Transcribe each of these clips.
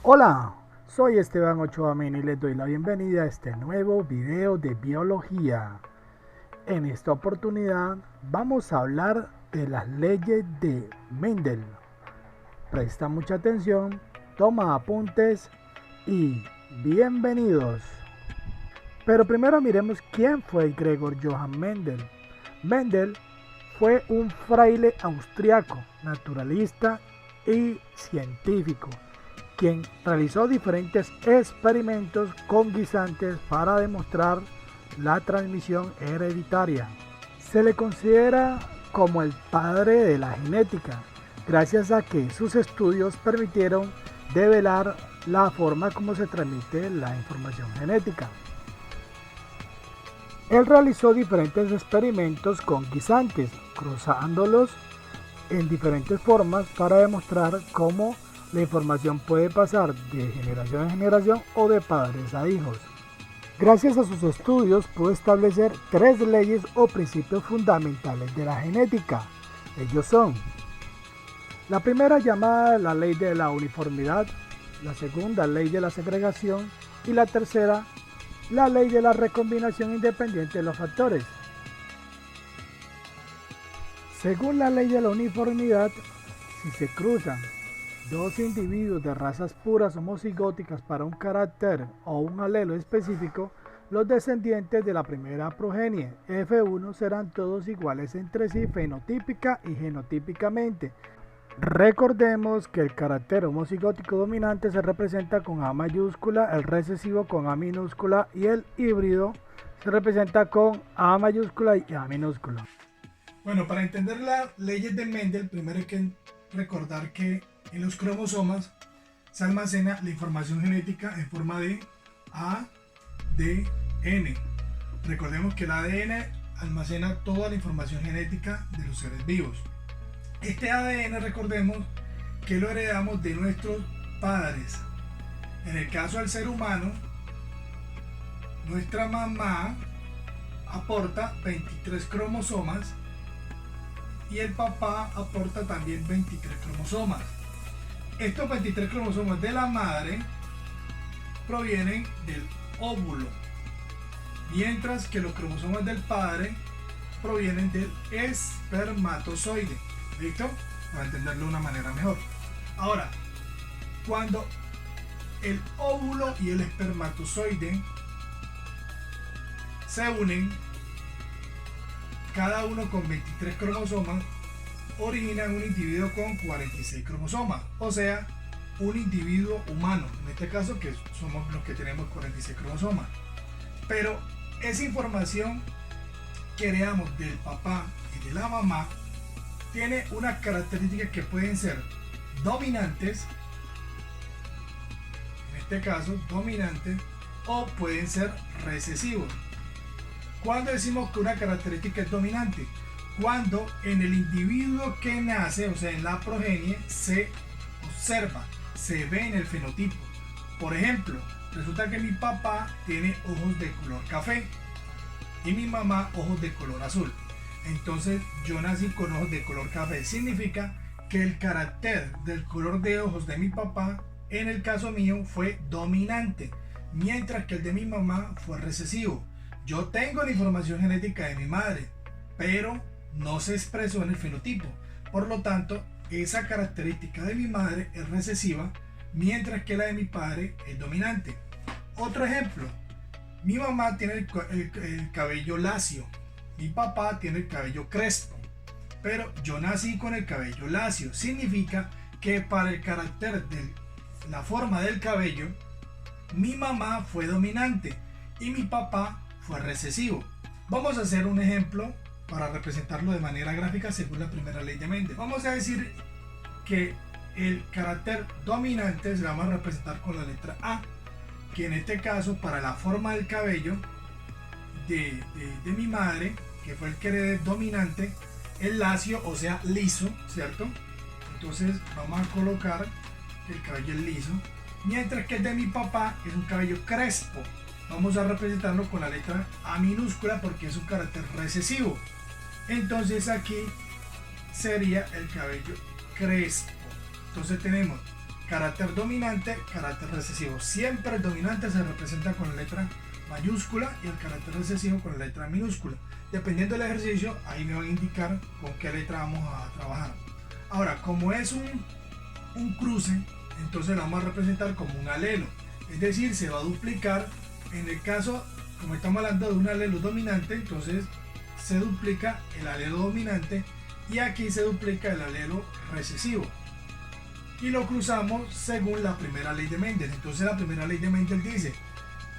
Hola, soy Esteban Ochoa Mena y les doy la bienvenida a este nuevo video de biología. En esta oportunidad vamos a hablar de las leyes de Mendel. Presta mucha atención, toma apuntes y bienvenidos. Pero primero miremos quién fue Gregor Johann Mendel. Mendel fue un fraile austriaco, naturalista y científico, quien realizó diferentes experimentos con guisantes para demostrar la transmisión hereditaria. Se le considera como el padre de la genética, gracias a que sus estudios permitieron develar la forma como se transmite la información genética. Él realizó diferentes experimentos con guisantes, cruzándolos en diferentes formas para demostrar cómo la información puede pasar de generación en generación o de padres a hijos. Gracias a sus estudios pudo establecer tres leyes o principios fundamentales de la genética. Ellos son: la primera, llamada la ley de la uniformidad; la segunda, ley de la segregación; y la tercera, la ley de la recombinación independiente de los factores. Según la ley de la uniformidad, si se cruzan dos individuos de razas puras homocigóticas para un carácter o un alelo específico, los descendientes de la primera progenie F1 serán todos iguales entre sí fenotípica y genotípicamente. Recordemos que el carácter homocigótico dominante se representa con A mayúscula, el recesivo con A minúscula y el híbrido se representa con A mayúscula y A minúscula. Bueno, para entender las leyes de Mendel, primero hay que recordar que en los cromosomas se almacena la información genética en forma de ADN. Recordemos que el ADN almacena toda la información genética de los seres vivos. Este ADN, recordemos que lo heredamos de nuestros padres. En el caso del ser humano, nuestra mamá aporta 23 cromosomas y el papá aporta también 23 cromosomas. Estos 23 cromosomas de la madre provienen del óvulo, mientras que los cromosomas del padre provienen del espermatozoide. ¿Listo? Para entenderlo de una manera mejor. Ahora, cuando el óvulo y el espermatozoide se unen, cada uno con 23 cromosomas, originan un individuo con 46 cromosomas, o sea, un individuo humano, en este caso que somos los que tenemos 46 cromosomas. Pero esa información que heredamos del papá y de la mamá tiene unas características que pueden ser dominantes, en este caso dominantes, o pueden ser recesivos. ¿Cuándo decimos que una característica es dominante? Cuando en el individuo que nace, o sea, en la progenie, se observa, se ve en el fenotipo. Por ejemplo, resulta que mi papá tiene ojos de color café y mi mamá ojos de color azul. Entonces yo nací con ojos de color café. Significa que el carácter del color de ojos de mi papá, en el caso mío, fue dominante, mientras que el de mi mamá fue recesivo. Yo tengo la información genética de mi madre, pero no se expresó en el fenotipo. Por lo tanto, esa característica de mi madre es recesiva, mientras que la de mi padre es dominante. Otro ejemplo, mi mamá tiene el cabello lacio, mi papá tiene el cabello crespo, pero yo nací con el cabello lacio. Significa que para el carácter de la forma del cabello, mi mamá fue dominante y mi papá fue recesivo. Vamos a hacer un ejemplo para representarlo de manera gráfica según la primera ley de Mendel. Vamos a decir que el carácter dominante se va a representar con la letra A, que en este caso para la forma del cabello de mi madre, que fue el que heredé dominante, el lacio, o sea liso, ¿cierto? Entonces vamos a colocar que el cabello es liso, mientras que el de mi papá es un cabello crespo. Vamos a representarlo con la letra A minúscula porque es un carácter recesivo. Entonces aquí sería el cabello crespo. Entonces tenemos carácter dominante, carácter recesivo. Siempre el dominante se representa con la letra mayúscula y el carácter recesivo con la letra minúscula. Dependiendo del ejercicio, ahí me van a indicar con qué letra vamos a trabajar. Ahora, como es un cruce, entonces lo vamos a representar como un alelo. Es decir, se va a duplicar. En el caso, como estamos hablando de un alelo dominante, entonces se duplica el alelo dominante y aquí se duplica el alelo recesivo. Y lo cruzamos según la primera ley de Mendel. Entonces la primera ley de Mendel dice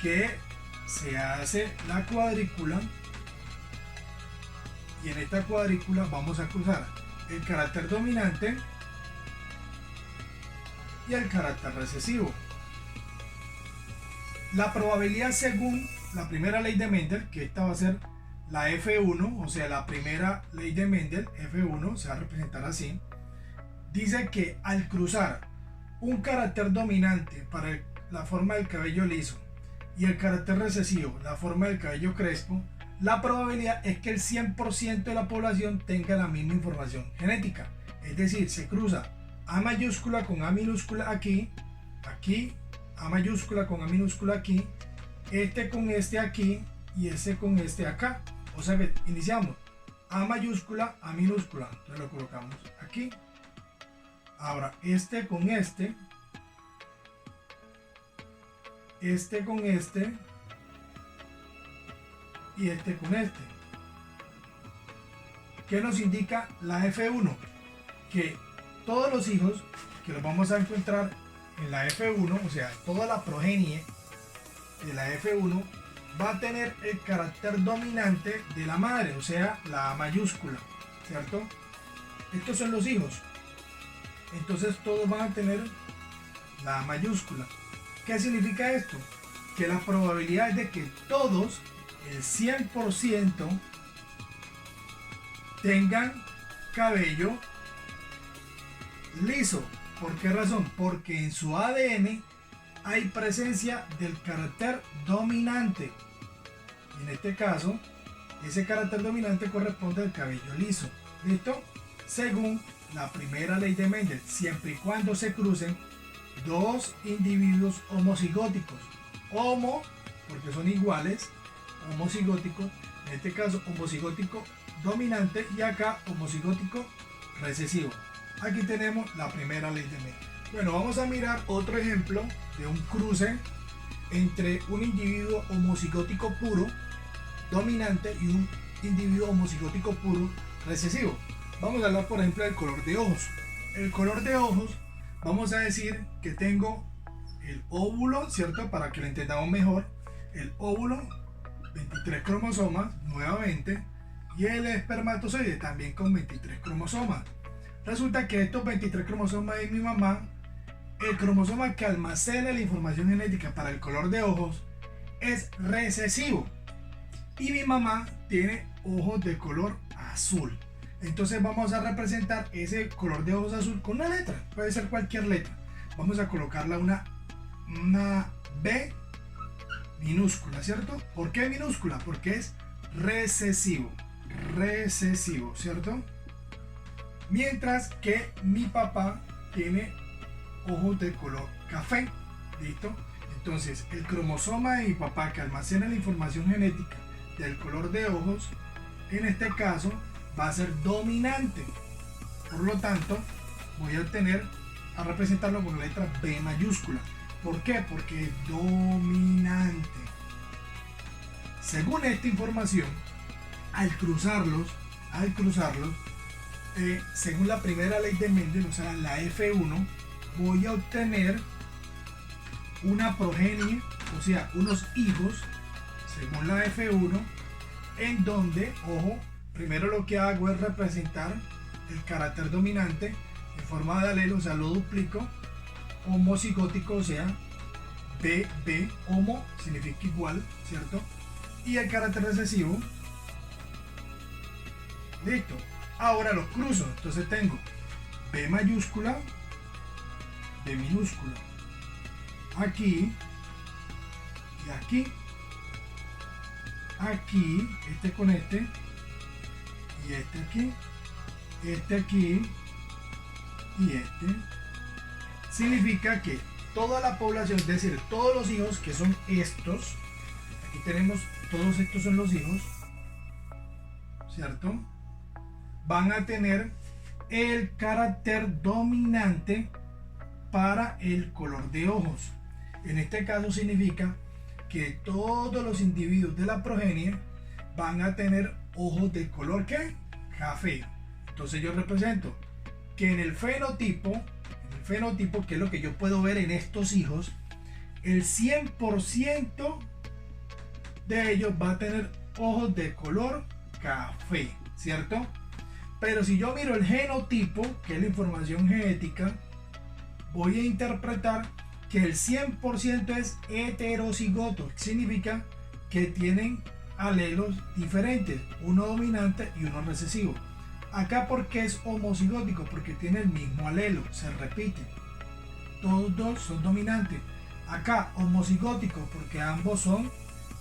que se hace la cuadrícula y en esta cuadrícula vamos a cruzar el carácter dominante y el carácter recesivo. La probabilidad según la primera ley de Mendel, que esta va a ser la F1, o sea la primera ley de Mendel, F1 se va a representar así, dice que al cruzar un carácter dominante para la forma del cabello liso y el carácter recesivo, la forma del cabello crespo, la probabilidad es que el 100% de la población tenga la misma información genética. Es decir, se cruza A mayúscula con A minúscula aquí, aquí, A mayúscula con A minúscula aquí, este con este aquí y este con este acá. O sea que iniciamos A mayúscula, A minúscula, entonces lo colocamos aquí. Ahora este con este con este y este con este. ¿Qué nos indica la F1? Que todos los hijos que los vamos a encontrar en la F1, o sea, toda la progenie de la F1 va a tener el carácter dominante de la madre, o sea, la A mayúscula, ¿cierto? Estos son los hijos. Entonces todos van a tener la A mayúscula. ¿Qué significa esto? Que la probabilidad es de que todos, el 100%, tengan cabello liso. ¿Por qué razón? Porque en su ADN hay presencia del carácter dominante. Y en este caso, ese carácter dominante corresponde al cabello liso. ¿Listo? Según la primera ley de Mendel, siempre y cuando se crucen dos individuos homocigóticos. Homo, porque son iguales, homocigóticos, en este caso homocigótico dominante y acá homocigótico recesivo. Aquí tenemos la primera ley de Mendel. Bueno, vamos a mirar otro ejemplo de un cruce entre un individuo homocigótico puro dominante y un individuo homocigótico puro recesivo. Vamos a hablar, por ejemplo, del color de ojos. El color de ojos, vamos a decir que tengo el óvulo, ¿cierto? Para que lo entendamos mejor, el óvulo, 23 cromosomas, nuevamente, y el espermatozoide también con 23 cromosomas. Resulta que estos 23 cromosomas de mi mamá, el cromosoma que almacena la información genética para el color de ojos es recesivo. Y mi mamá tiene ojos de color azul. Entonces vamos a representar ese color de ojos azul con una letra. Puede ser cualquier letra. Vamos a colocarla una B minúscula, ¿cierto? ¿Por qué minúscula? Porque es recesivo. Recesivo, ¿cierto? Mientras que mi papá tiene ojos de color café. ¿Listo? Entonces el cromosoma de mi papá que almacena la información genética del color de ojos, en este caso va a ser dominante. Por lo tanto, voy a representarlo con la letra B mayúscula. ¿Por qué? Porque es dominante. Según esta información, al cruzarlos, según la primera ley de Mendel, o sea, la F1, voy a obtener una progenie, o sea, unos hijos, según la F1, en donde, ojo, primero lo que hago es representar el carácter dominante en forma de alelo, o sea, lo duplico, homocigótico, o sea, BB, homo significa igual, ¿cierto? Y el carácter recesivo, listo. Ahora los cruzo, entonces tengo B mayúscula, B minúscula, aquí y aquí, aquí, este con este, y este aquí y este, significa que toda la población, es decir, todos los hijos que son estos, aquí tenemos, todos estos son los hijos, ¿cierto? Van a tener el carácter dominante para el color de ojos. En este caso significa que todos los individuos de la progenie van a tener ojos de color ¿qué? Café. Entonces yo represento que en el fenotipo, que es lo que yo puedo ver en estos hijos, el 100% de ellos va a tener ojos de color café, ¿cierto? Pero si yo miro el genotipo, que es la información genética, voy a interpretar que el 100% es heterocigoto, significa que tienen alelos diferentes, uno dominante y uno recesivo. Acá, porque es homocigótico, porque tiene el mismo alelo, se repite, todos dos son dominantes. Acá homocigótico porque ambos son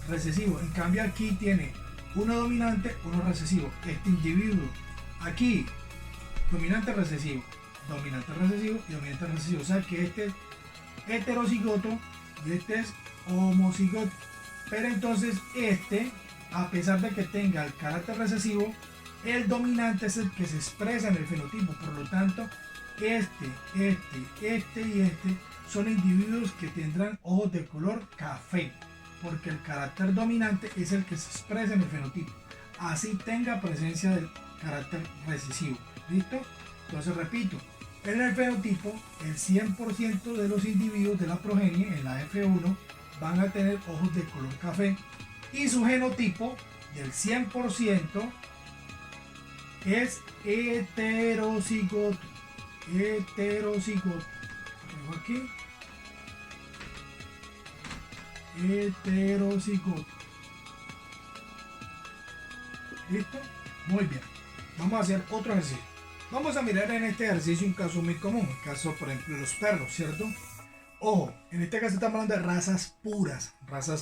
recesivos. En cambio aquí tiene uno dominante, uno recesivo. Este individuo aquí dominante recesivo y dominante recesivo. O sea que este es heterocigoto y este es homocigoto. Pero entonces este, a pesar de que tenga el carácter recesivo, el dominante es el que se expresa en el fenotipo. Por lo tanto, este y este son individuos que tendrán ojos de color café, porque el carácter dominante es el que se expresa en el fenotipo, así tenga presencia del carácter recesivo. ¿Listo? Entonces repito, en el fenotipo el 100% de los individuos de la progenie en la F1 van a tener ojos de color café, y su genotipo del 100% es heterocigoto. Aquí heterocigoto. ¿Listo? Muy bien. Vamos a hacer otro ejercicio. Vamos a mirar en este ejercicio un caso muy común, el caso por ejemplo de los perros, ¿cierto? Ojo, en este caso estamos hablando de razas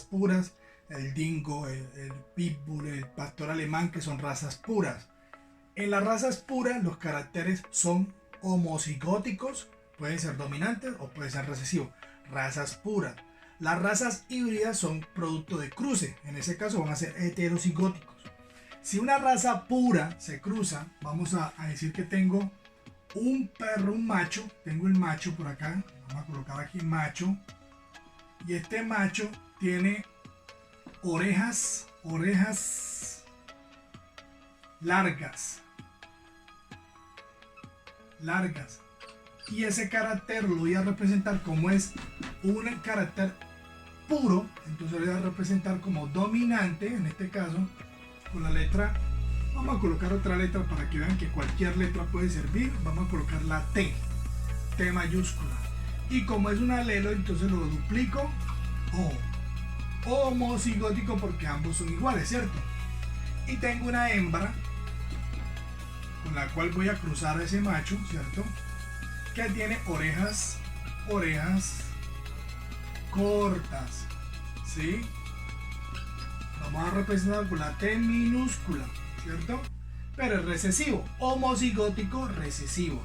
puras, el dingo, el pitbull, el pastor alemán, que son razas puras. En las razas puras los caracteres son homocigóticos, pueden ser dominantes o pueden ser recesivos, razas puras. Las razas híbridas son producto de cruce, en ese caso van a ser heterocigóticos. Si una raza pura se cruza, vamos a decir que tengo un perro, un macho, tengo el macho por acá, vamos a colocar aquí macho, y este macho tiene orejas largas, y ese carácter lo voy a representar como es un carácter puro, entonces lo voy a representar como dominante, en este caso con la letra, vamos a colocar otra letra para que vean que cualquier letra puede servir, vamos a colocar la T mayúscula, y como es un alelo entonces lo duplico, homocigótico porque ambos son iguales, ¿cierto? Y tengo una hembra con la cual voy a cruzar a ese macho, ¿cierto? Que tiene orejas cortas, ¿sí? Vamos a representar con la T minúscula, ¿cierto? Pero es recesivo, homocigótico recesivo.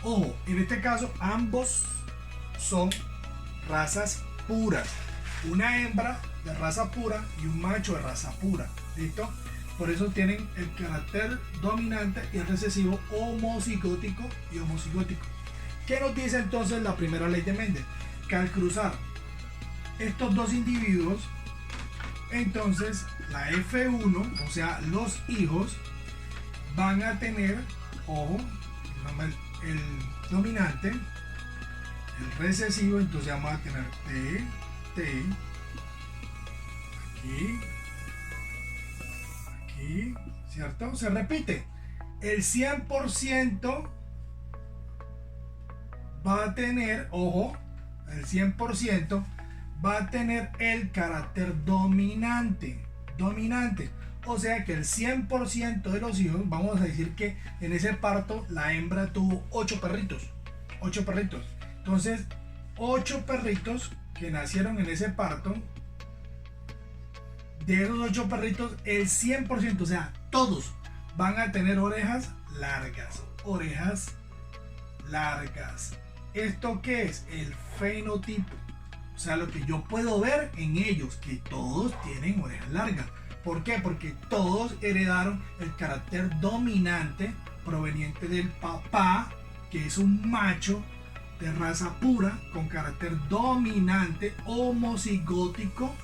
Ojo, en este caso ambos son razas puras. Una hembra de raza pura y un macho de raza pura, ¿listo? Por eso tienen el carácter dominante y el recesivo homocigótico y homocigótico. ¿Qué nos dice entonces la primera ley de Mendel? Que al cruzar estos dos individuos, entonces la F1, o sea, los hijos, van a tener, ojo, el dominante, el recesivo, entonces vamos a tener T, aquí, ¿cierto? Se repite, el 100% va a tener, ojo, el 100% va a tener el carácter dominante, o sea que el 100% de los hijos, vamos a decir que en ese parto la hembra tuvo 8 perritos, entonces 8 perritos que nacieron en ese parto, de esos 8 perritos el 100%, o sea todos van a tener orejas largas, ¿Esto qué es? El fenotipo. O sea, lo que yo puedo ver en ellos, que todos tienen orejas largas. ¿Por qué? Porque todos heredaron el carácter dominante proveniente del papá, que es un macho de raza pura con carácter dominante homocigótico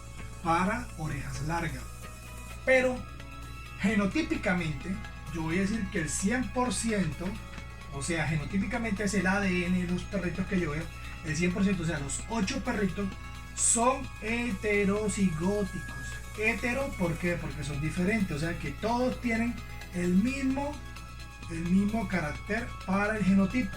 para orejas largas. Pero genotípicamente, yo voy a decir que el 100%, o sea, genotípicamente es el ADN de los perritos que yo veo, el 100%, o sea, los 8 perritos son heterocigóticos. Hetero, ¿por qué? Porque son diferentes, o sea que todos tienen el mismo carácter para el genotipo.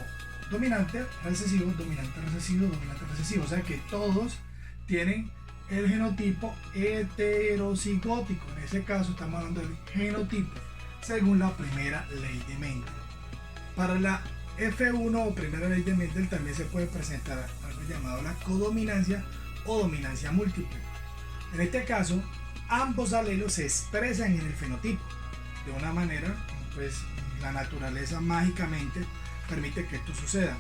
Dominante, recesivo, dominante, recesivo, dominante, recesivo. O sea que todos tienen el genotipo heterocigótico. En ese caso estamos hablando del genotipo según la primera ley de Mendel. Para la F1 o primera ley de Mendel también se puede presentar algo llamado la codominancia o dominancia múltiple. En este caso, ambos alelos se expresan en el fenotipo. De una manera, pues la naturaleza mágicamente permite que esto suceda.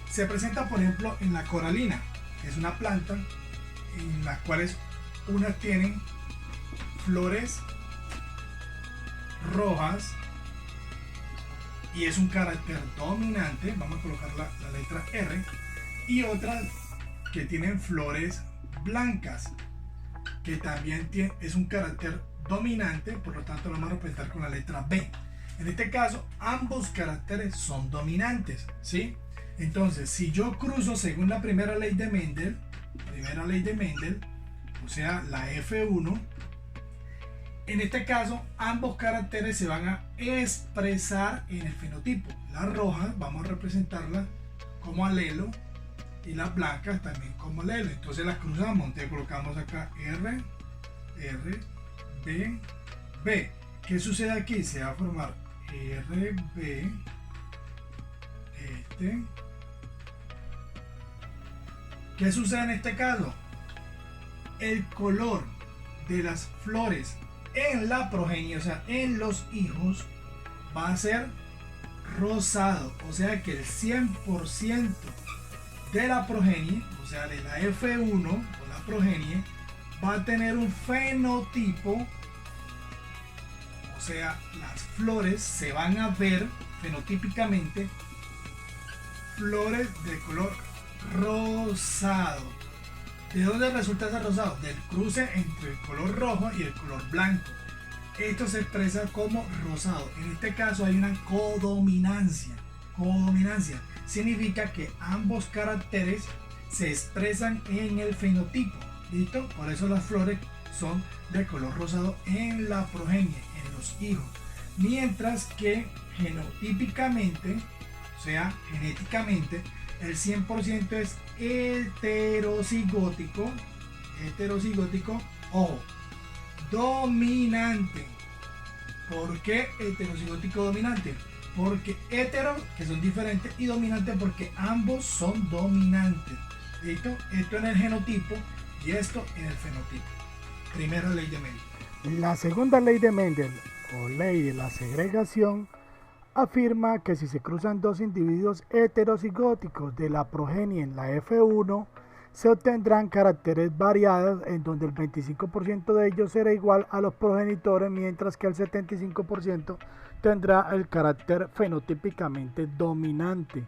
Se presenta, por ejemplo, en la coralina, que es una planta en las cuales unas tienen flores rojas y es un carácter dominante, vamos a colocar la letra R, y otras que tienen flores blancas, que también es un carácter dominante, por lo tanto lo vamos a representar con la letra B. En este caso, ambos caracteres son dominantes, ¿sí? Entonces, si yo cruzo según la primera ley de Mendel, o sea, la F1, en este caso, ambos caracteres se van a expresar en el fenotipo. Las rojas vamos a representarlas como alelo y las blancas también como alelo. Entonces las cruzamos, entonces colocamos acá R, B, B. ¿Qué sucede aquí? Se va a formar R, B, ¿Qué sucede en este caso? El color de las flores en la progenie, o sea, en los hijos, va a ser rosado. O sea que el 100% de la progenie, o sea, de la F1 o la progenie, va a tener un fenotipo. O sea, las flores se van a ver fenotípicamente flores de color rosado. ¿De dónde resulta ese rosado? Del cruce entre el color rojo y el color blanco. Esto se expresa como rosado. En este caso hay una codominancia. Codominancia significa que ambos caracteres se expresan en el fenotipo. ¿Listo? Por eso las flores son de color rosado en la progenie, en los hijos. Mientras que genotípicamente, o sea, genéticamente, el 100% es heterocigótico, ojo, dominante. ¿Por qué heterocigótico dominante? Porque hetero, que son diferentes, y dominante porque ambos son dominantes. ¿Listo? Esto en el genotipo y esto en el fenotipo. Primera ley de Mendel. La segunda ley de Mendel, o ley de la segregación, afirma que si se cruzan dos individuos heterocigóticos de la progenie en la F1, se obtendrán caracteres variados en donde el 25% de ellos será igual a los progenitores, mientras que el 75% tendrá el carácter fenotípicamente dominante.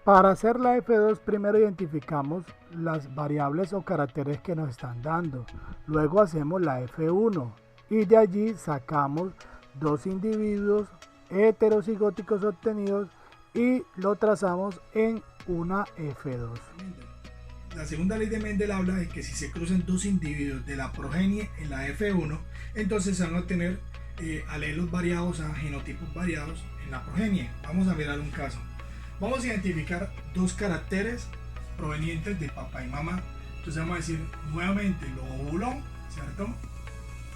Para hacer la F2, primero identificamos las variables o caracteres que nos están dando. Luego hacemos la F1 y de allí sacamos dos individuos heterocigóticos obtenidos y lo trazamos en una F2. La segunda ley de Mendel habla de que si se cruzan dos individuos de la progenie en la F1, entonces se van a tener alelos variados, genotipos variados en la progenie. Vamos a mirar un caso. Vamos a identificar dos caracteres provenientes de papá y mamá. Entonces vamos a decir nuevamente el óvulo, ¿cierto?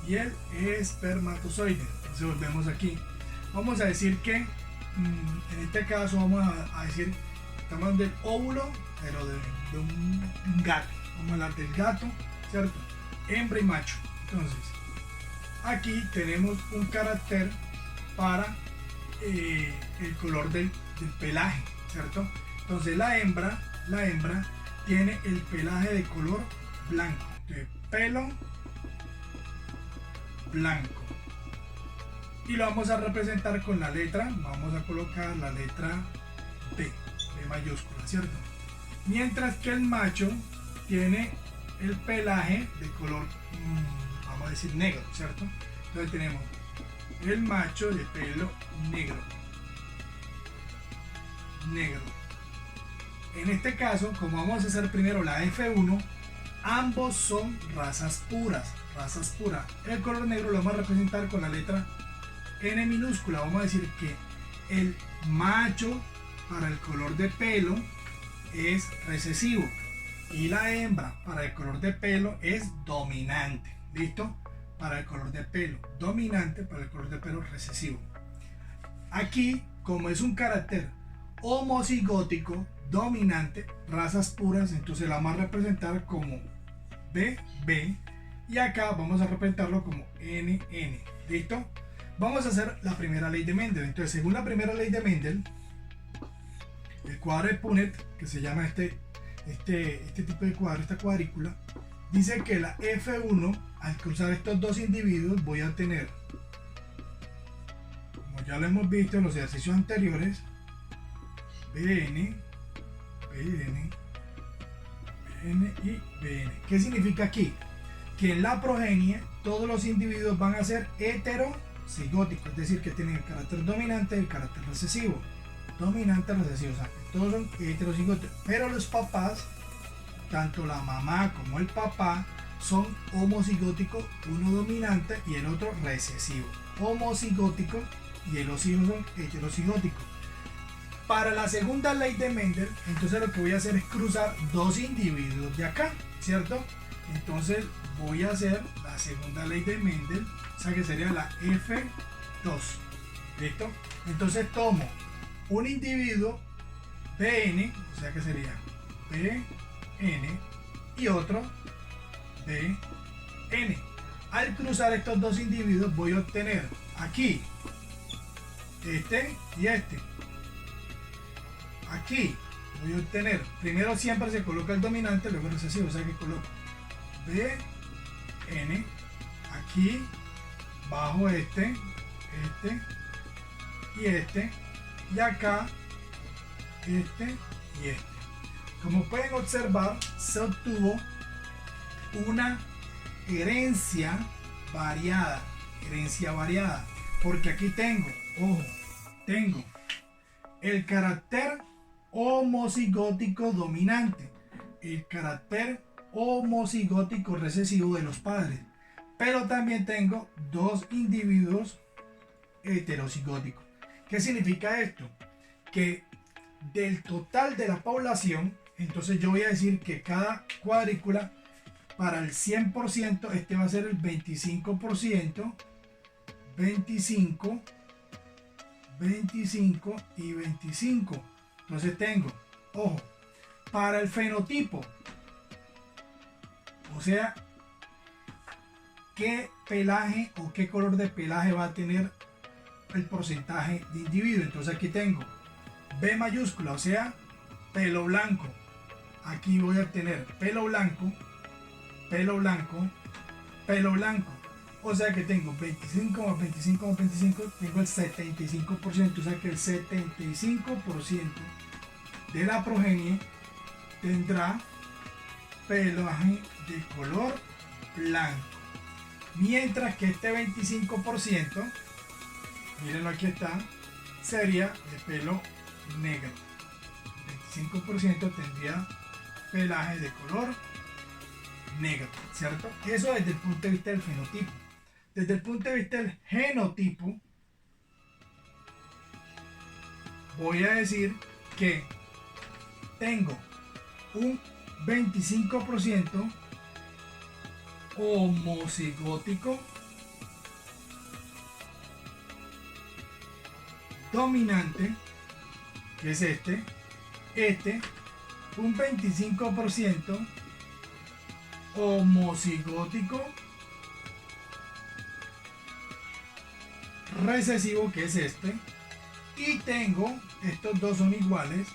Y el espermatozoide. Entonces volvemos aquí. Vamos a decir que en este caso vamos a decir, estamos hablando del óvulo, pero de un gato. Vamos a hablar del gato, ¿cierto? Hembra y macho. Entonces, aquí tenemos un carácter para el color del pelaje, ¿cierto? Entonces la hembra la hembra, tiene el pelaje de color blanco. Entonces, pelo blanco. Y lo vamos a representar con la letra, vamos a colocar la letra B mayúscula, ¿cierto? Mientras que el macho tiene el pelaje de color, vamos a decir negro, ¿cierto? Entonces tenemos el macho de pelo negro. En este caso, como vamos a hacer primero la F1, ambos son razas puras. El color negro lo vamos a representar con la letra N minúscula. Vamos a decir que el macho para el color de pelo es recesivo y la hembra para el color de pelo es dominante. ¿Listo? Para el color de pelo dominante, para el color de pelo recesivo. Aquí, como es un carácter homocigótico dominante, razas puras, entonces la vamos a representar como BB y acá vamos a representarlo como NN. ¿Listo? Vamos a hacer la primera ley de Mendel. Entonces, según la primera ley de Mendel, el cuadro de Punnett, que se llama este tipo de cuadro, esta cuadrícula, dice que la F1, al cruzar estos dos individuos, voy a tener, como ya lo hemos visto en los ejercicios anteriores, BN y BN. ¿Qué significa aquí? Que en la progenie todos los individuos van a ser heterocigóticos, es decir, que tienen el carácter dominante y el carácter recesivo. Dominante, recesivo, o sea, que todos son heterocigóticos, pero los papás, tanto la mamá como el papá, son homocigóticos, uno dominante y el otro recesivo. Homocigóticos y los hijos son heterocigóticos. Para la segunda ley de Mendel, entonces lo que voy a hacer es cruzar dos individuos de acá, ¿cierto? Entonces voy a hacer la segunda ley de Mendel, o sea que sería la F2. ¿Listo? Entonces tomo un individuo BN, o sea que sería BN y otro BN. Al cruzar estos dos individuos voy a obtener aquí este y este. Aquí voy a obtener, primero siempre se coloca el dominante, luego el recesivo, o sea que coloco BN, aquí bajo este y este, y acá este y este. Como pueden observar, se obtuvo una herencia variada, porque aquí tengo, ojo, tengo el carácter homocigótico dominante, el carácter homocigótico recesivo de los padres, pero también tengo dos individuos heterocigóticos. ¿Qué significa esto? Que del total de la población, entonces yo voy a decir que cada cuadrícula para el 100%, este va a ser el 25%, 25 y 25. Entonces tengo, ojo, para el fenotipo, o sea, qué pelaje o qué color de pelaje va a tener el porcentaje de individuo. Entonces aquí tengo B mayúscula, o sea, pelo blanco. Aquí voy a tener pelo blanco, pelo blanco, pelo blanco. O sea que tengo 25 más 25 más 25, tengo el 75%. O sea que el 75% de la progenie tendrá pelaje de color blanco. Mientras que este 25%, mírenlo aquí está, sería de pelo negro. El 25% tendría pelaje de color negro, ¿cierto? Eso desde el punto de vista del fenotipo. Desde el punto de vista del genotipo, voy a decir que tengo un 25% homocigótico dominante, que es este, un 25% homocigótico recesivo, que es este, y tengo, estos dos son iguales,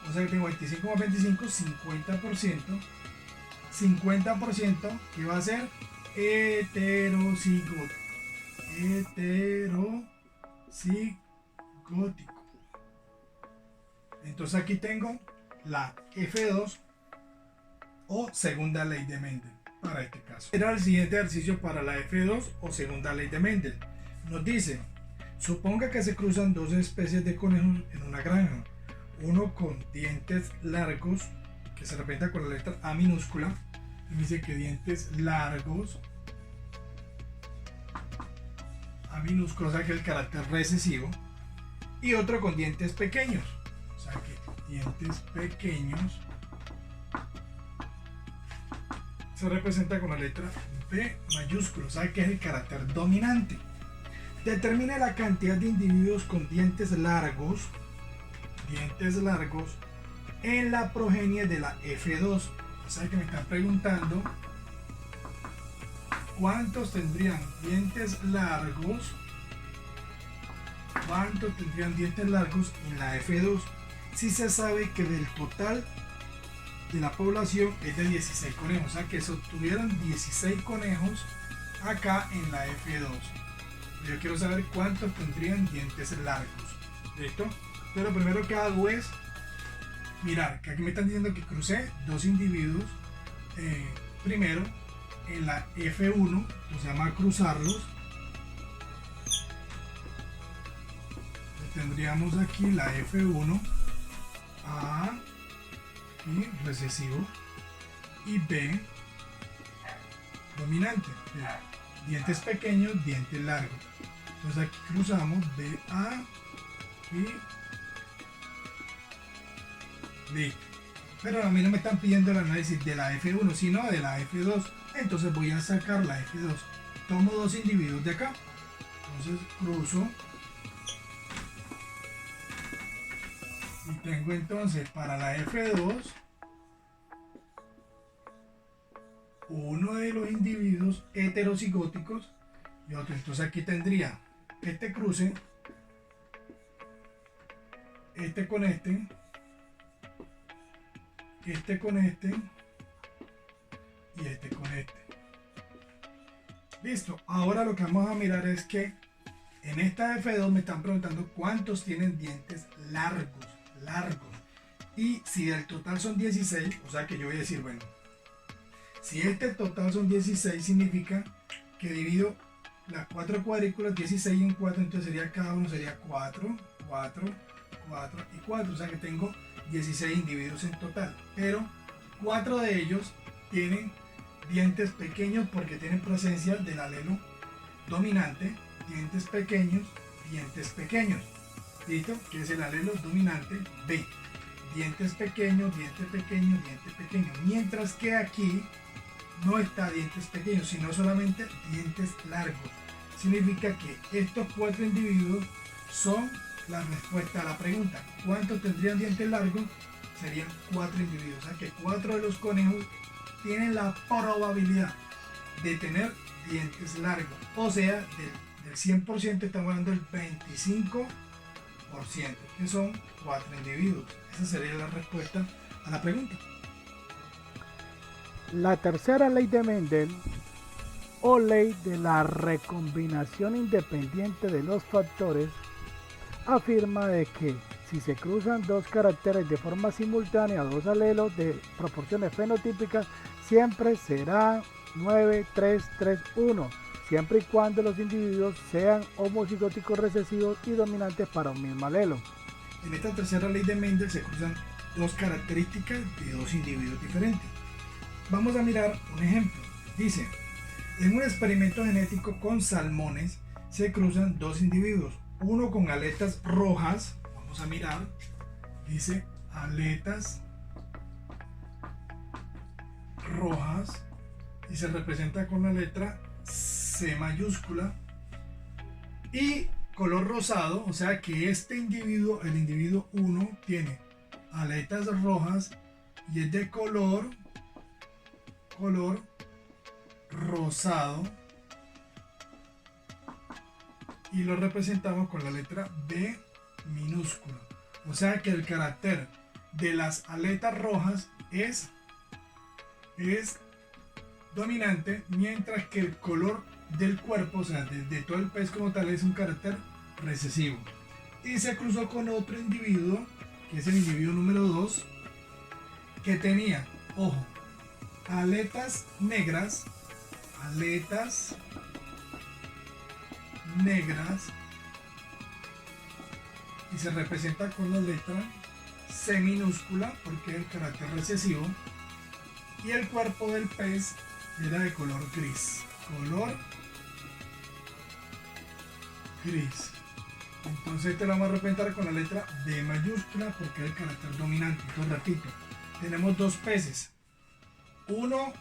o sea que tengo 25 más 25, 50%. 50% que va a ser heterocigótico. Heterocigótico. Entonces aquí tengo la F2 o segunda ley de Mendel para este caso. Era el siguiente ejercicio para la F2 o segunda ley de Mendel. Nos dice, suponga que se cruzan dos especies de conejos en una granja. Uno con dientes largos, que se representa con la letra A minúscula. Y me dice que dientes largos, A minúscula, o sea que el carácter recesivo. Y otro con dientes pequeños, o sea que dientes pequeños se representa con la letra B mayúscula, o sea que es el carácter dominante. Determine la cantidad de individuos con dientes largos en la progenie de la F2. O sea que me están preguntando cuántos tendrían dientes largos en la F2, si se sabe que del total de la población es de 16 conejos, o sea que se obtuvieron 16 conejos acá en la F2. Yo quiero saber cuántos tendrían dientes largos. ¿Listo? Entonces lo primero que hago es mirar, que aquí me están diciendo que crucé dos individuos. Primero en la F1, se llama cruzarlos. Tendríamos aquí la F1, A, y recesivo, y B, dominante. Dientes pequeños, dientes largos. Entonces aquí cruzamos BA y listo. Pero a mí no me están pidiendo el análisis de la F1, sino de la F2. Entonces voy a sacar la F2. Tomo dos individuos de acá. Entonces cruzo. Y tengo entonces para la F2 uno de los individuos heterocigóticos y otro. Entonces aquí tendría este cruce, este con este con este y este con este. Listo. Ahora lo que vamos a mirar es que en esta F2 me están preguntando cuántos tienen dientes largos. Y si del total son 16, o sea que yo voy a decir, bueno, si este total son 16, significa que divido las 4 cuadrículas, 16 en 4, entonces sería cada uno sería 4, 4, 4 y 4, o sea que tengo 16 individuos en total, pero 4 de ellos tienen dientes pequeños porque tienen presencia del alelo dominante, dientes pequeños, ¿listo? Que es el alelo dominante B, dientes pequeños, mientras que aquí no está dientes pequeños, sino solamente dientes largos. Significa que estos 4 individuos son la respuesta a la pregunta. ¿Cuántos tendrían dientes largos? Serían 4 individuos. O sea que 4 de los conejos tienen la probabilidad de tener dientes largos. O sea, del 100% estamos hablando del 25%, que son 4 individuos. Esa sería la respuesta a la pregunta. La tercera ley de Mendel o ley de la recombinación independiente de los factores afirma de que si se cruzan dos caracteres de forma simultánea, dos alelos de proporciones fenotípicas, siempre será 9, 3, 3, 1, siempre y cuando los individuos sean homocigóticos recesivos y dominantes para un mismo alelo. En esta tercera ley de Mendel se cruzan dos características de dos individuos diferentes. Vamos a mirar un ejemplo. Dice, en un experimento genético con salmones se cruzan dos individuos, uno con aletas rojas, vamos a mirar, dice aletas rojas y se representa con la letra C mayúscula, y color rosado, o sea que este individuo, el individuo 1, tiene aletas rojas y es de color rosado y lo representamos con la letra B minúscula. O sea que el carácter de las aletas rojas es dominante, mientras que el color del cuerpo, o sea, de todo el pez como tal, es un carácter recesivo. Y se cruzó con otro individuo, que es el individuo número 2, que tenía, ojo, aletas negras, y se representa con la letra C minúscula porque es el carácter recesivo, y el cuerpo del pez era de color gris. Entonces te lo vamos a representar con la letra D mayúscula porque es el carácter dominante. Entonces repito, tenemos dos peces. Uno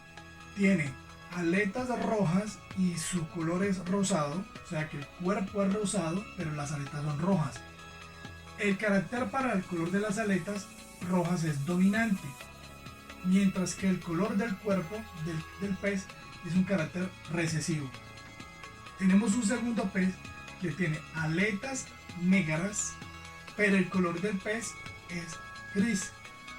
tiene aletas rojas y su color es rosado, o sea que el cuerpo es rosado, pero las aletas son rojas. El carácter para el color de las aletas rojas es dominante, mientras que el color del cuerpo del pez es un carácter recesivo. Tenemos un segundo pez que tiene aletas negras, pero el color del pez es gris.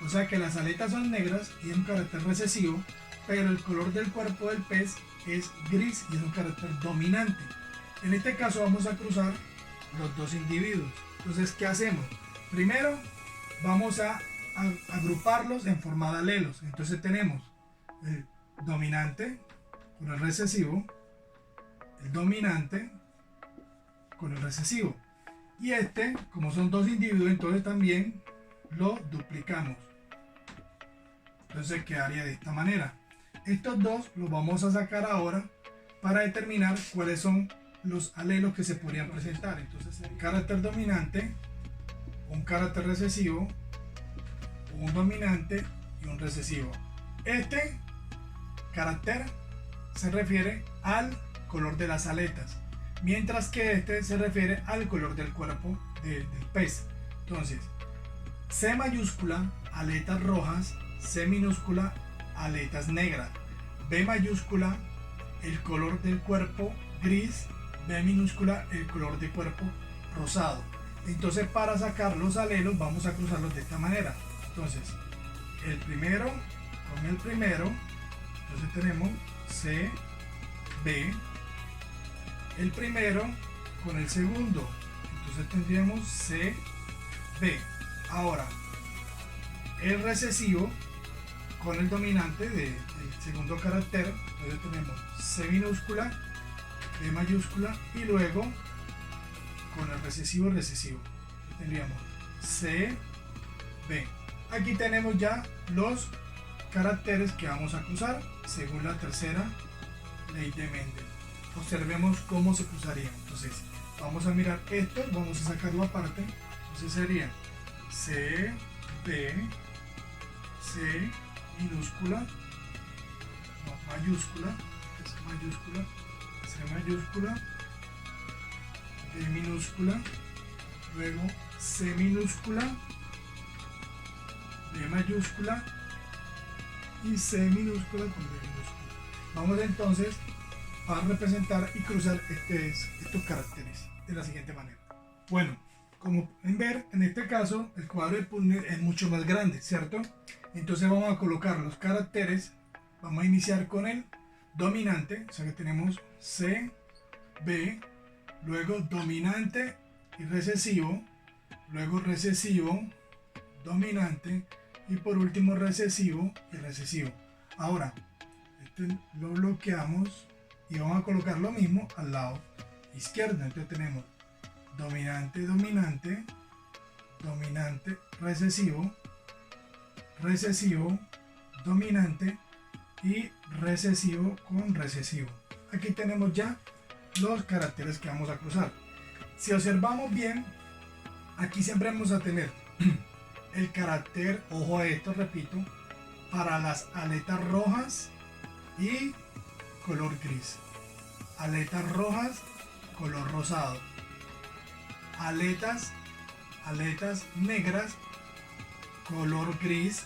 O sea que las aletas son negras y es un carácter recesivo, pero el color del cuerpo del pez es gris y es un carácter dominante. En este caso vamos a cruzar los dos individuos. Entonces, ¿qué hacemos? Primero vamos a agruparlos en forma de alelos. Entonces tenemos el dominante con el recesivo, el dominante con el recesivo, y este, como son dos individuos, entonces también lo duplicamos. Entonces quedaría de esta manera. Estos dos los vamos a sacar ahora para determinar cuáles son los alelos que se podrían presentar. Entonces, un carácter dominante, un carácter recesivo, un dominante y un recesivo. Este carácter se refiere al color de las aletas, mientras que este se refiere al color del cuerpo del pez. Entonces, C mayúscula, aletas rojas; C minúscula, aletas negras; B mayúscula, el color del cuerpo gris; B minúscula, el color de cuerpo rosado. Entonces, para sacar los alelos vamos a cruzarlos de esta manera. Entonces, el primero con el primero, entonces tenemos C, B. El primero con el segundo, entonces tendríamos C, B. Ahora, el recesivo con el dominante del segundo carácter, entonces tenemos C minúscula, B mayúscula, y luego con el recesivo, tendríamos C, B. Aquí tenemos ya los caracteres que vamos a cruzar según la tercera ley de Mendel. Observemos cómo se cruzarían. Entonces vamos a mirar esto, vamos a sacarlo aparte. Entonces sería C, B, C minúscula, no, mayúscula, C mayúscula, B minúscula, luego C minúscula, B mayúscula y C minúscula con B minúscula. Vamos entonces a representar y cruzar estos caracteres de la siguiente manera. Bueno, como pueden ver, en este caso el cuadro de Putney es mucho más grande, ¿cierto? Entonces vamos a colocar los caracteres. Vamos a iniciar con el dominante, o sea que tenemos C, B, luego dominante y recesivo, luego recesivo, dominante, y por último recesivo y recesivo. Ahora, este lo bloqueamos y vamos a colocar lo mismo al lado izquierdo. Entonces tenemos dominante, dominante, dominante, recesivo, recesivo, dominante y recesivo con recesivo. Aquí tenemos ya los caracteres que vamos a cruzar. Si observamos bien, aquí siempre vamos a tener el carácter, ojo a esto, repito, para las aletas rojas y color gris, aletas rojas, color rosado, aletas negras, color gris,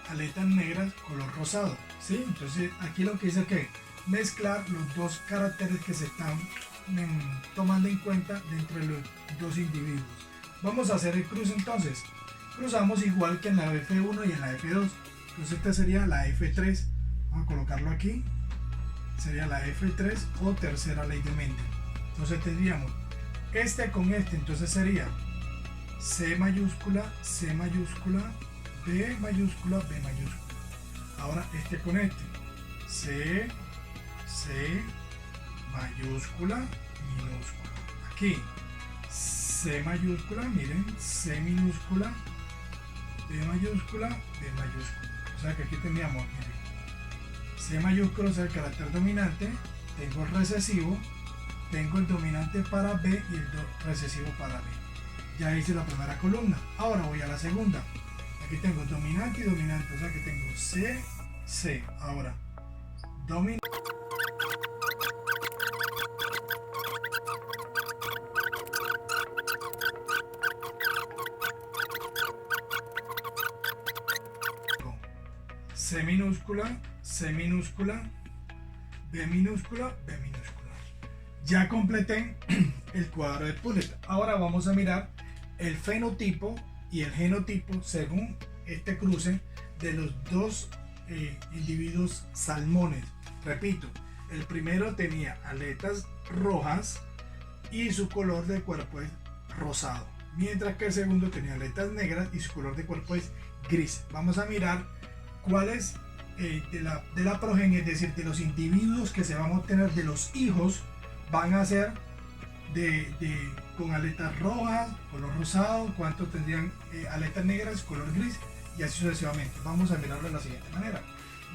aletas negras, color rosado, ¿sí? Entonces aquí lo que dice que mezclar los dos caracteres que se están tomando en cuenta dentro de los dos individuos. Vamos a hacer el cruce entonces. cruzamos igual que en la F1 y en la F2. Entonces esta sería la F3. Vamos a colocarlo aquí. Sería la F3 o tercera ley de Mendel. Entonces tendríamos este con este, entonces sería C mayúscula, C mayúscula, B mayúscula, B mayúscula. Ahora este con este, C, C mayúscula, minúscula. Aquí C mayúscula, miren, C minúscula, B mayúscula, B mayúscula. O sea que aquí teníamos, miren, C mayúscula es el carácter dominante, tengo el recesivo, tengo el dominante para B y el recesivo para B. Ya hice la primera columna. Ahora voy a la segunda. Aquí tengo dominante y dominante, o sea que tengo C, C. Ahora, dominante. C minúscula, C minúscula, B minúscula, B minúscula. Ya completé el cuadro de Punnett. Ahora vamos a mirar el fenotipo y el genotipo según este cruce de los dos individuos salmones. Repito, el primero tenía aletas rojas y su color de cuerpo es rosado, mientras que el segundo tenía aletas negras y su color de cuerpo es gris. Vamos a mirar cuáles de la progenie, es decir, de los individuos que se van a obtener de los hijos, van a ser con aletas rojas, color rosado, cuántos tendrían aletas negras, color gris, y así sucesivamente. Vamos a mirarlo de la siguiente manera.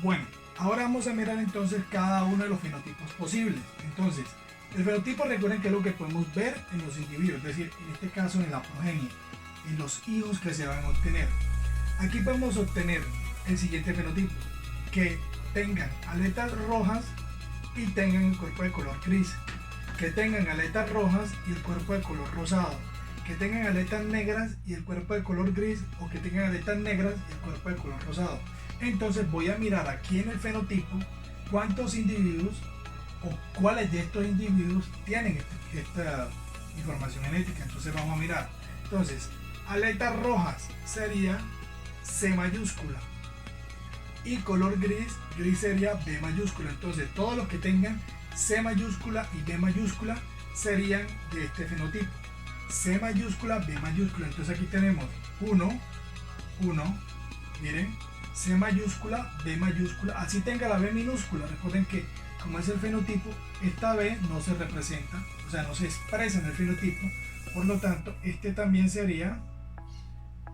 Bueno, ahora vamos a mirar entonces cada uno de los fenotipos posibles. Entonces, el fenotipo, recuerden que es lo que podemos ver en los individuos, es decir, en este caso en la progenie, en los hijos que se van a obtener. Aquí podemos obtener el siguiente fenotipo, que tengan aletas rojas y tengan el cuerpo de color gris, que tengan aletas rojas y el cuerpo de color rosado, que tengan aletas negras y el cuerpo de color gris, o que tengan aletas negras y el cuerpo de color rosado. Entonces voy a mirar aquí en el fenotipo cuántos individuos o cuáles de estos individuos tienen esta información genética. Entonces vamos a mirar. Entonces, aletas rojas sería C mayúscula y color gris yo sería B mayúscula. Entonces todos los que tengan C mayúscula y B mayúscula serían de este fenotipo. C mayúscula, B mayúscula. Entonces aquí tenemos 1, miren, C mayúscula, B mayúscula. Así tenga la B minúscula. Recuerden que como es el fenotipo, esta B no se representa, o sea, no se expresa en el fenotipo. Por lo tanto, este también sería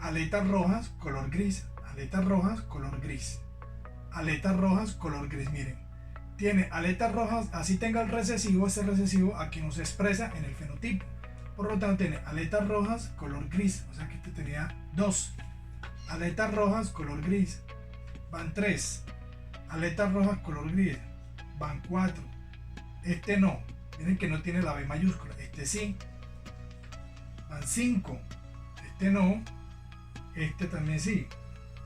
aletas rojas, color gris. Aletas rojas, color gris. Aletas rojas, color gris. Miren, tiene aletas rojas, así tenga el recesivo, ese recesivo aquí no se expresa en el fenotipo. Por lo tanto, tiene aletas rojas, color gris. O sea que este tenía 2. Aletas rojas, color gris. Van 3. Aletas rojas, color gris. Van 4. Este no. Miren que no tiene la B mayúscula. Este sí. Van 5. Este no. Este también sí.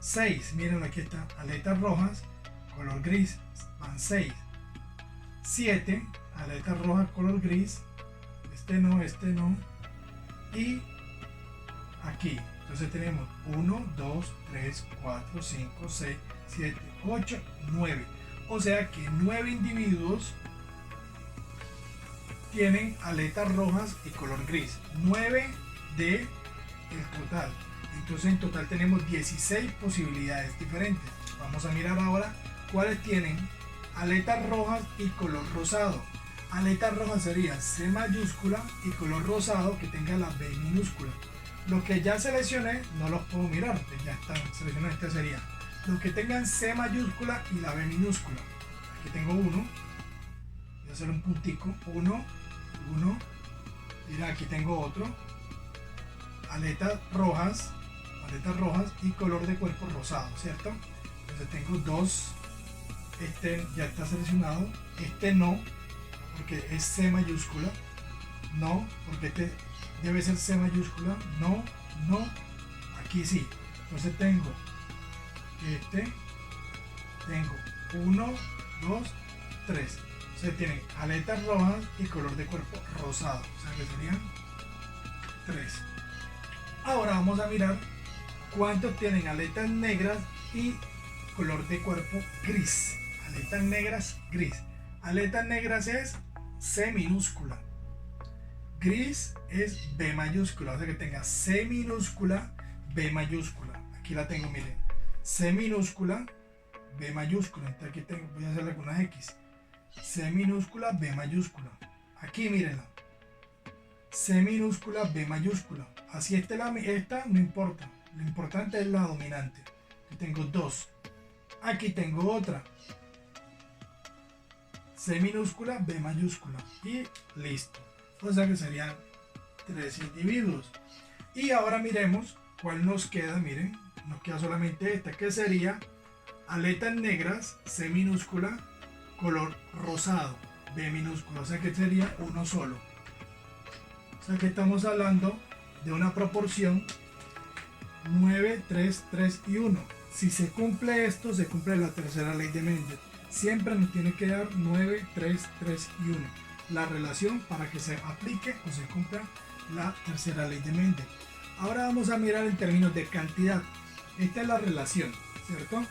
6. Miren, aquí está. Aletas rojas, color gris. Van 6. 7. Aletas rojas, color gris. Este no. Y aquí. Entonces tenemos 1, 2, 3, 4, 5, 6, 7, 8, 9. O sea que 9 individuos tienen aletas rojas y color gris. 9 de el total. Entonces en total tenemos 16 posibilidades diferentes. Vamos a mirar ahora cuáles tienen aletas rojas y color rosado. Aletas rojas sería C mayúscula y color rosado que tenga la B minúscula. Los que ya seleccioné no los puedo mirar, ya están seleccionados. Este sería los que tengan C mayúscula y la B minúscula. Aquí tengo uno, voy a hacer un puntico, uno, mira, aquí tengo otro, aletas rojas y color de cuerpo rosado, ¿cierto? Entonces tengo 2, este ya está seleccionado, este no, porque es C mayúscula, no, porque este debe ser C mayúscula, no, aquí sí. Entonces tengo tengo 1, 2, 3. Entonces tienen aletas rojas y color de cuerpo rosado, o sea que serían 3. Ahora vamos a mirar ¿Cuántos tienen aletas negras y color de cuerpo gris? Aletas negras, gris. Aletas negras es C minúscula. Gris es B mayúscula. O sea que tenga C minúscula, B mayúscula. Aquí la tengo, miren. C minúscula, B mayúscula. Entonces aquí tengo, voy a hacerle algunas X. C minúscula, B mayúscula. Aquí mírenla. C minúscula, B mayúscula. Así esta no importa. Lo importante es la dominante. Aquí tengo dos. Aquí tengo otra. C minúscula, B mayúscula. Y listo. O sea que serían 3 individuos. Y ahora miremos cuál nos queda. Miren, nos queda solamente esta, que sería aletas negras, C minúscula, color rosado, B minúscula. O sea que sería uno solo. O sea que estamos hablando de una proporción 9, 3, 3 y 1. Si se cumple esto, se cumple la tercera ley de Mendel. Siempre nos tiene que dar 9, 3, 3 y 1. La relación para que se aplique o se cumpla la tercera ley de Mendel. Ahora vamos a mirar en términos de cantidad. Esta es la relación, ¿cierto?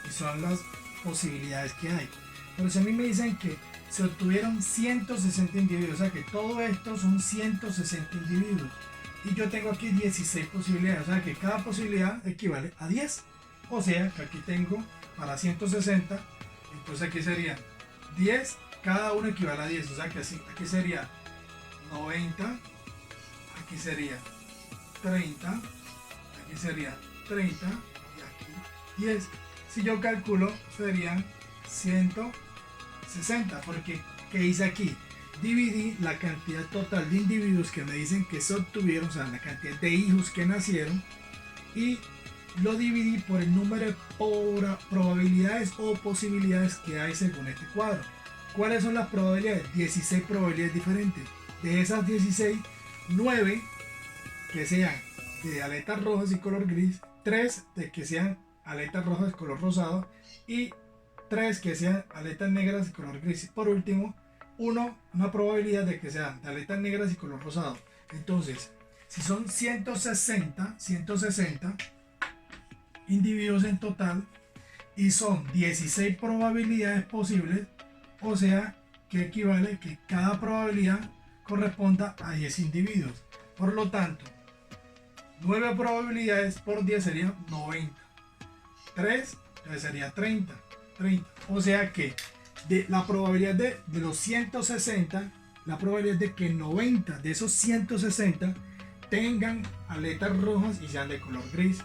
Y son las posibilidades que hay. Pero si a mí me dicen que se obtuvieron 160 individuos, o sea que todo esto son 160 individuos. Y yo tengo aquí 16 posibilidades, o sea que cada posibilidad equivale a 10. O sea que aquí tengo para 160, entonces aquí serían 10, cada uno equivale a 10. O sea que así, aquí sería 90, aquí sería 30, aquí sería 30 y aquí 10. Si yo calculo serían 160, porque ¿qué hice aquí? Dividí la cantidad total de individuos que me dicen que se obtuvieron, o sea, la cantidad de hijos que nacieron, y lo dividí por el número de probabilidades o posibilidades que hay según este cuadro. ¿Cuáles son las probabilidades? 16 probabilidades diferentes. De esas 16, 9 que sean de aletas rojas y color gris, 3 de que sean aletas rojas y color rosado y 3 que sean aletas negras y color gris. Por último, una probabilidad de que sean de aletas negras y color rosado. Entonces, si son 160 individuos en total y son 16 probabilidades posibles, o sea que equivale que cada probabilidad corresponda a 10 individuos. Por lo tanto, 9 probabilidades por 10 serían 90. 3 entonces sería 30. O sea que de la probabilidad de los 160, la probabilidad de que 90 de esos 160 tengan aletas rojas y sean de color gris.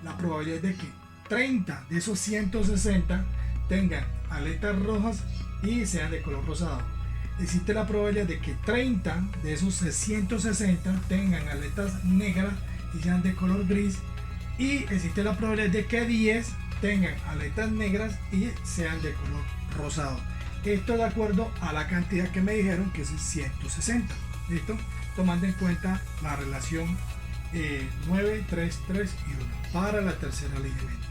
La probabilidad de que 30 de esos 160 tengan aletas rojas y sean de color rosado. Existe la probabilidad de que 30 de esos 160 tengan aletas negras y sean de color gris. Y existe la probabilidad de que 10 tengan aletas negras y sean de color rosado. Esto de acuerdo a la cantidad que me dijeron, que es 160. ¿Listo? Tomando en cuenta la relación 9, 3, 3 y 1 para la tercera ley de Mendel.